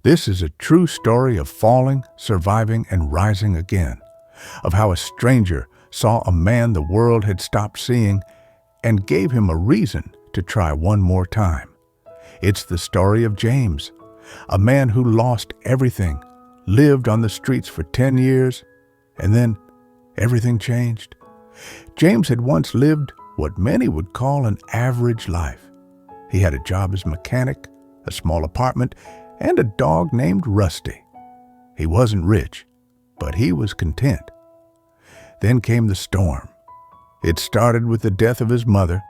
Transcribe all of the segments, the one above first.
This is a true story of falling, surviving, and rising again, of how a stranger saw a man the world had stopped seeing and gave him a reason to try one more time. It's the story of James, a man who lost everything, lived on the streets for 10 years, and then everything changed. James had once lived what many would call an average life. He had a job as a mechanic, a small apartment, and a dog named Rusty. He wasn't rich, but he was content. Then came the storm. It started with the death of his mother.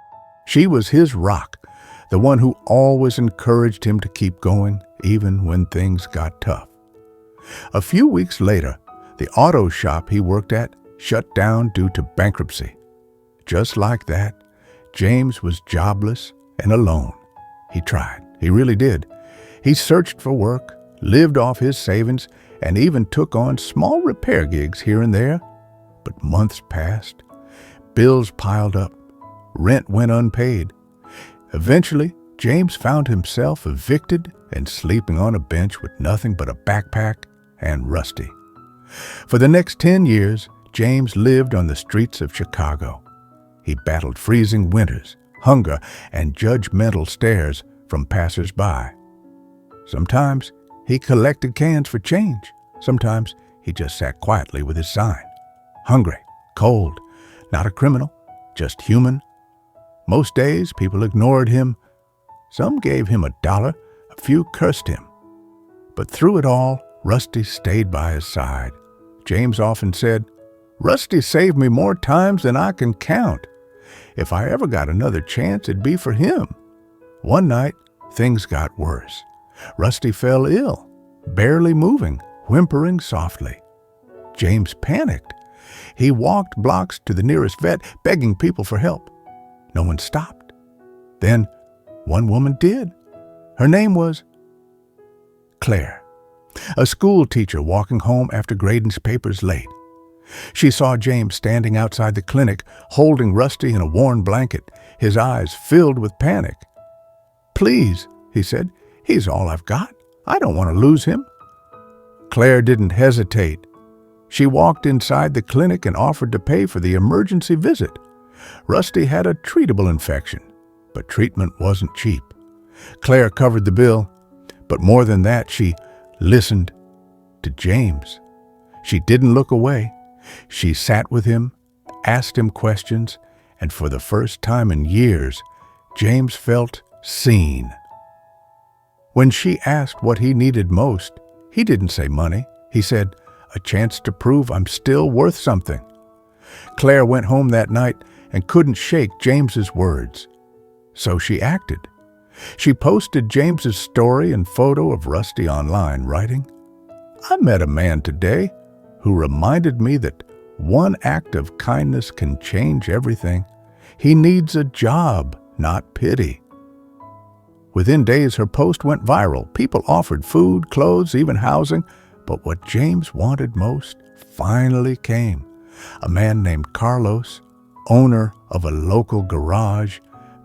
She was his rock, the one who always encouraged him to keep going, even when things got tough. A few weeks later, the auto shop he worked at shut down due to bankruptcy. Just like that, James was jobless and alone. He tried. He really did. He searched for work, lived off his savings, and even took on small repair gigs here and there. But months passed. Bills piled up. Rent went unpaid. Eventually, James found himself evicted and sleeping on a bench with nothing but a backpack and Rusty. For the next 10 years, James lived on the streets of Chicago. He battled freezing winters, hunger, and judgmental stares from passers-by. Sometimes he collected cans for change. Sometimes he just sat quietly with his sign. Hungry, cold, not a criminal, just human. Most days, people ignored him. Some gave him $1, a few cursed him. But through it all, Rusty stayed by his side. James often said, "Rusty saved me more times than I can count. If I ever got another chance, it'd be for him." One night, things got worse. Rusty fell ill, barely moving, whimpering softly. James panicked. He walked blocks to the nearest vet, begging people for help. No one stopped. Then one woman did. Her name was Claire, a school teacher walking home after grading papers late. She saw James standing outside the clinic, holding Rusty in a worn blanket, his eyes filled with panic. "Please," he said, "he's all I've got. I don't want to lose him." Claire didn't hesitate. She walked inside the clinic and offered to pay for the emergency visit. Rusty had a treatable infection, but treatment wasn't cheap. Claire covered the bill, but more than that, she listened to James. She didn't look away. She sat with him, asked him questions, and for the first time in years, James felt seen. When she asked what he needed most, he didn't say money. He said, "A chance to prove I'm still worth something." Claire went home that night and couldn't shake James's words. So she acted. She posted James's story and photo of Rusty online, writing, "I met a man today who reminded me that one act of kindness can change everything. He needs a job, not pity." Within days, her post went viral. People offered food, clothes, even housing. But what James wanted most finally came. A man named Carlos, owner of a local garage,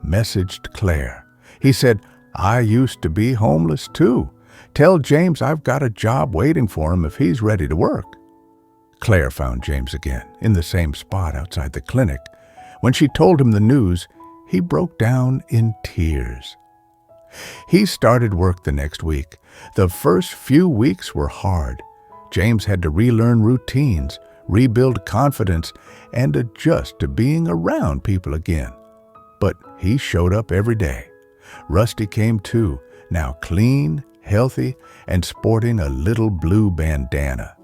messaged Claire. He said, "I used to be homeless too. Tell James I've got a job waiting for him if he's ready to work." Claire found James again, in the same spot outside the clinic. When she told him the news, he broke down in tears. He started work the next week. The first few weeks were hard. James had to relearn routines, rebuild confidence, and adjust to being around people again. But he showed up every day. Rusty came too, now clean, healthy, and sporting a little blue bandana.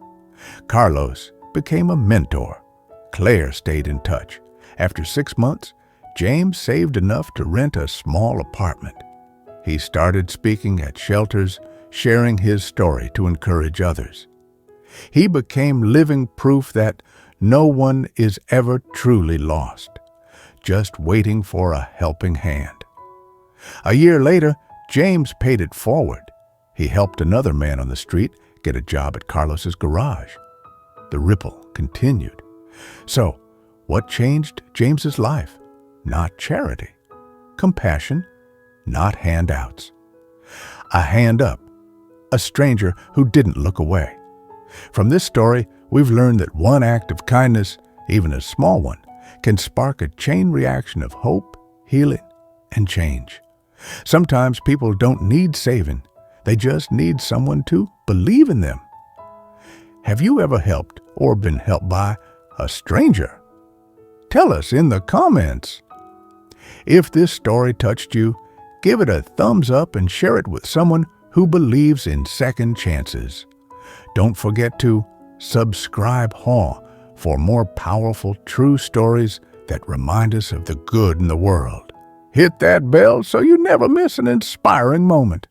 Carlos became a mentor. Claire stayed in touch. After 6 months, James saved enough to rent a small apartment. He started speaking at shelters, sharing his story to encourage others. He became living proof that no one is ever truly lost, just waiting for a helping hand. A year later, James paid it forward. He helped another man on the street get a job at Carlos's garage. The ripple continued. So, what changed James's life? Not charity. Compassion, not handouts. A hand up, a stranger who didn't look away. From this story, we've learned that one act of kindness, even a small one, can spark a chain reaction of hope, healing, and change. Sometimes people don't need saving. They just need someone to believe in them. Have you ever helped or been helped by a stranger? Tell us in the comments. If this story touched you, give it a thumbs up and share it with someone who believes in second chances. Don't forget to subscribe for more powerful true stories that remind us of the good in the world. Hit that bell so you never miss an inspiring moment.